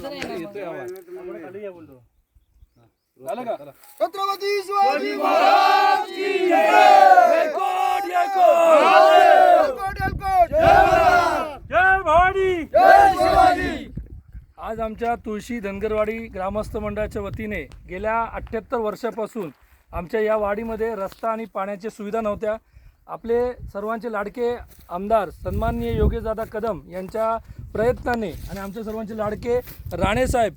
येतोय आवाज. झालं का? छत्रपती शिवाजी महाराज की जय. एकोट एकोट. जय भवानी. जय शिवाजी. आज आमच्या तुळशी धनगरवाडी ग्रामस्थ मंडळाच्या वतीने गेल्या 78 वर्षापासून आमच्या या वाडीमध्ये रस्ता आणि पाण्याची सुविधा नव्हत्या. आपले सर्वांचे लाडके आमदार सन्माननीय योगेशदादा कदम यांच्या प्रयत्नाने आणि आमच्या सर्वांचे लाडके राणेसाहेब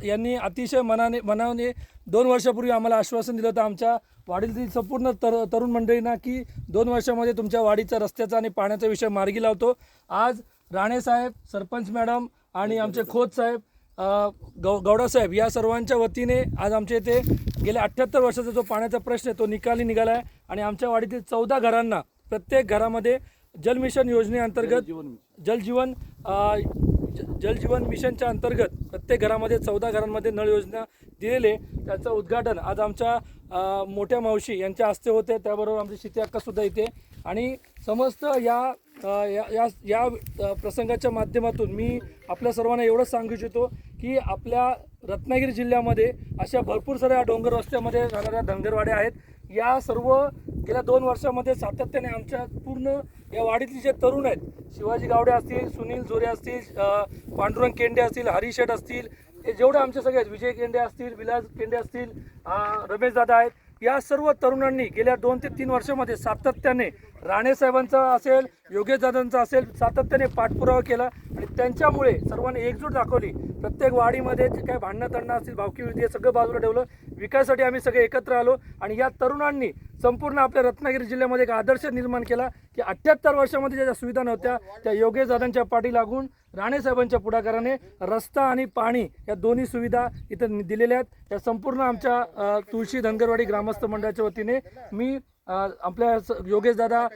यांनी अतिशय मनाने 2 वर्षापूर्वी आम्हाला आश्वासन दिलं होतं आमच्या वाडीतील संपूर्ण तरुण मंडळींना की 2 वर्षामध्ये तुमच्या वाडीचा रस्त्याचा आणि पाण्याचा विषय मार्गी लावतो. आज राणेसाहेब, सरपंच मॅडम आणि आमचे खोत साहेब, गौडासाहेब या सर्वांच्या वतीने आज आमच्या इथे गेल्या 78 वर्षाचा जो पाण्याचा प्रश्न आहे तो निकाली निघाला आहे आणि आमच्या वाडीतील 14 घरांना प्रत्येक घरामध्ये जल मिशन योजनेअंतर्गत जलजीवन मिशनच्या अंतर्गत प्रत्येक घरामध्ये 14 घरांमध्ये नळ योजना दिलेले. त्याचं उद्घाटन आज आमच्या मोठ्या मावशी यांच्या हस्ते होते. त्याबरोबर आमची शिती अक्कासुद्धा इथे आणि समस्त या प्रसंगाच्या माध्यमातून मी आपल्या सर्वांना एवढंच सांगू इच्छितो की आपल्या रत्नागिरी जिल्ह्यामध्ये अशा भरपूर साऱ्या डोंगर रस्त्यामध्ये राहणाऱ्या धनगरवाड्या आहेत. या सर्व गेल्या 2 वर्षामध्ये सातत्याने आमच्या पूर्ण या वाडीतले जे तरुण आहेत, शिवाजी गावडे असतील, सुनील जोरे असतील, पांडुरंग केंडे असतील, हरीशेठ असतील, हे जेवढे आमचे सगळे आहेत, विजय केंडे असतील, विलास केंडे असतील, रमेश दादा आहेत, या सर्व तरुणांनी गेल्या 2 ते 3 वर्षामध्ये सातत्याने राणेसाहेबांचा असेल, योगेशदादांचा असेल, सातत्याने पाठपुरावा केला आणि त्यांच्यामुळे सर्वांनी एकजूट दाखवली. प्रत्येक वाडीमध्ये जे काही भांडणं तंडणं असतील, भावकी विधी हे सगळं बाजूला ठेवलं. विकासासाठी आम्ही सगळे एकत्र आलो आणि या तरुणांनी संपूर्ण आपल्या रत्नागिरी जिल्ह्यामध्ये एक आदर्श निर्माण केला की 78 वर्षामध्ये ज्या सुविधा नव्हत्या त्या योगेशदादांच्या पाठी लागून राणेसाहेबांच्या पुढाकाराने रस्ता आणि पाणी या दोन्ही सुविधा इथं दिलेल्या आहेत. या संपूर्ण आमच्या तुळशी धनगरवाडी ग्रामस्थ मंडळाच्या वतीने मी आपल्या योगेशदादा,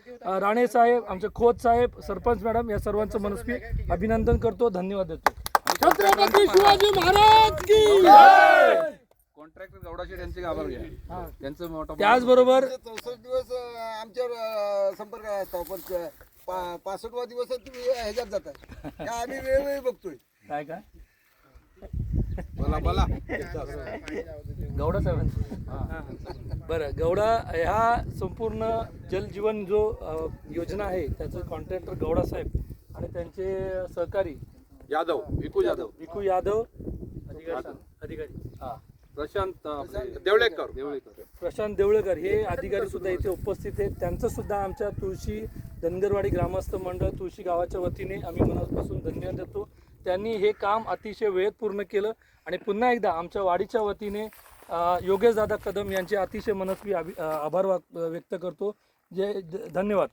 राणेसाहेब, आमचे खोत साहेब, सरपंच मॅडम या सर्वांचं मनस्वी अभिनंदन करतो. धन्यवाद देतो. छत्रपती शिवाजी महाराज की कॉन्ट्रॅक्टर गौडाशेठ यांचे आभार घ्या. त्यांचं मोठं त्याचबरोबर 64 दिवस आमच्यावर संपर्क असतो, पण 65वा दिवस तुम्ही ह्याच्यात जाताय. आम्ही वेळोवेळी बघतोय. काय काय बोला गौडा साहेबांचं बरं. गौडा ह्या संपूर्ण जलजीवन जो योजना आहे त्याचं कॉन्ट्रॅक्टर गौडा साहेब आणि त्यांचे सहकारी विकू यादव अधिकारी प्रशांत देवळेकर हे अधिकारी सुद्धा इथे उपस्थित आहेत. त्यांचं सुद्धा आमच्या तुळशी धनगरवाडी ग्रामस्थ मंडळ तुळशी गावाच्या वतीने आम्ही मनापासून धन्यवाद देतो. त्यांनी हे काम अतिशय वेळेत पूर्ण केलं आणि पुन्हा एकदा आमच्या वाडीच्या वतीने योगेशदादा कदम यांचे अतिशय मनस्वी आभार व्यक्त करतो. धन्यवाद.